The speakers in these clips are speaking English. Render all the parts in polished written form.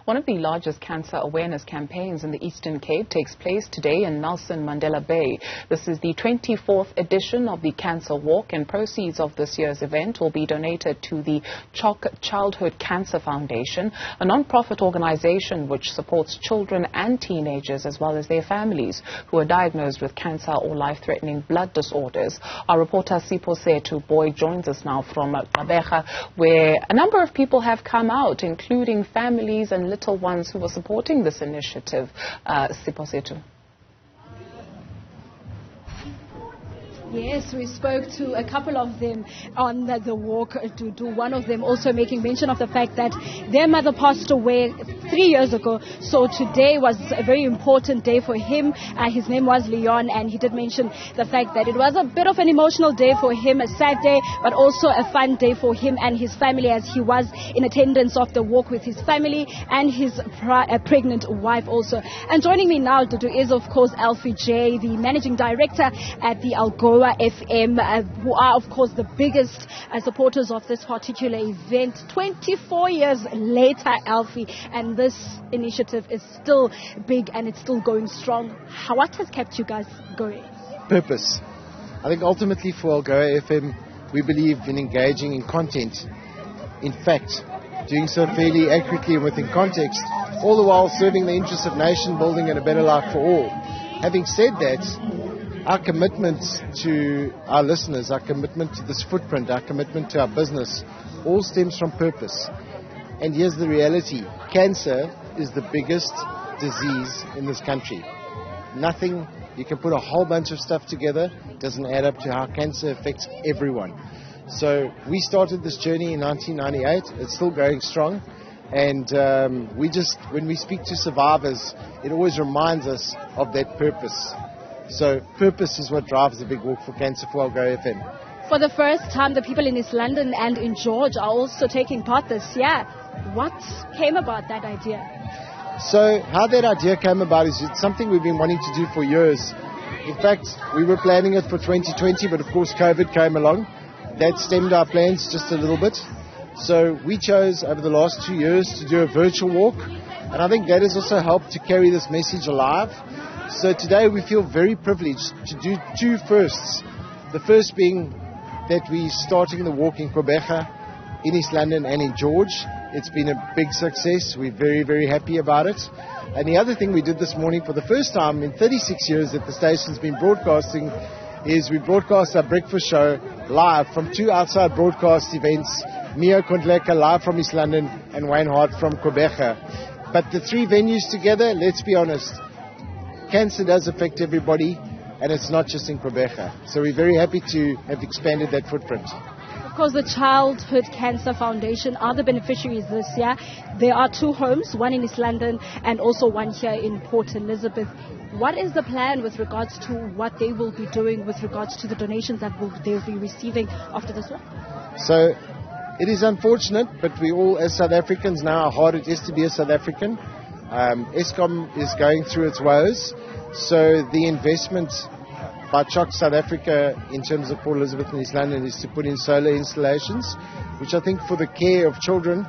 One of the largest cancer awareness campaigns in the Eastern Cape takes place today in Nelson Mandela Bay. This is the 24th edition of the Cancer Walk, and proceeds of this year's event will be donated to the Childhood Cancer Foundation, a non-profit organization which supports children and teenagers as well as their families who are diagnosed with cancer or life-threatening blood disorders. Our reporter Siphosethu Booi joins us now from Gqeberha, where a number of people have come out, including families and little ones who are supporting this initiative. Siphosethu. Yes, we spoke to a couple of them on the walk to do. One of them also making mention of the fact that their mother passed away 3 years ago. So today was a very important day for him. His name was Leon, and he did mention the fact that it was a bit of an emotional day for him, a sad day, but also a fun day for him and his family, as he was in attendance of the walk with his family and his pregnant wife also. And joining me now, Dudu, is of course Alfie J, the managing director at the Booi FM, who are of course the biggest supporters of this particular event. 24 years later, Alfie, and this initiative is still big and it's still going strong. What has kept you guys going? Purpose. I think ultimately for Booi FM, we believe in engaging in content. In fact, doing so fairly accurately and within context, all the while serving the interests of nation building and a better life for all. Having said that, our commitment to our listeners, our commitment to this footprint, our commitment to our business, all stems from purpose. And here's the reality. Cancer is the biggest disease in this country. Nothing, you can put a whole bunch of stuff together, doesn't add up to how cancer affects everyone. So we started this journey in 1998. It's still going strong. And when we speak to survivors, it always reminds us of that purpose. So purpose is what drives the big walk for cancer for Booi FM. For the first time, the people in East London and in George are also taking part this year. What came about that idea? So how that idea came about is it's something we've been wanting to do for years. In fact, we were planning it for 2020, but of course COVID came along. That stemmed our plans just a little bit. So we chose over the last 2 years to do a virtual walk. And I think that has also helped to carry this message alive. So today we feel very privileged to do two firsts. The first being that we're starting the walk in Gqeberha, in East London and in George. It's been a big success. We're very, very happy about it. And the other thing we did this morning for the first time in 36 years that the station's been broadcasting is we broadcast our breakfast show live from two outside broadcast events. Mia Kondleka live from East London and Wayne Hart from Gqeberha. But the three venues together, let's be honest, cancer does affect everybody, and it's not just in Gqeberha. So we're very happy to have expanded that footprint. Of course, the Childhood Cancer Foundation are the beneficiaries this year. There are two homes, one in East London and also one here in Port Elizabeth. What is the plan with regards to what they will be doing with regards to the donations that they'll be receiving after this one? So it is unfortunate, but we all as South Africans know how hard it is to be a South African. Eskom is going through its woes, so the investment by Choc South Africa in terms of Port Elizabeth and East London is to put in solar installations, which I think for the care of children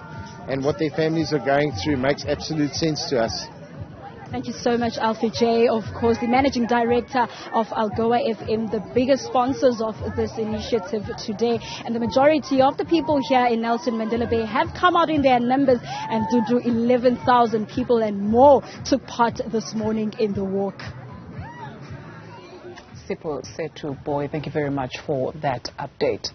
and what their families are going through makes absolute sense to us. Thank you so much, Alfie J, of course, the Managing Director of Booi FM, the biggest sponsors of this initiative today. And the majority of the people here in Nelson Mandela Bay have come out in their numbers, and 11,000 people and more took part this morning in the walk. Siphosethu Booi, thank you very much for that update.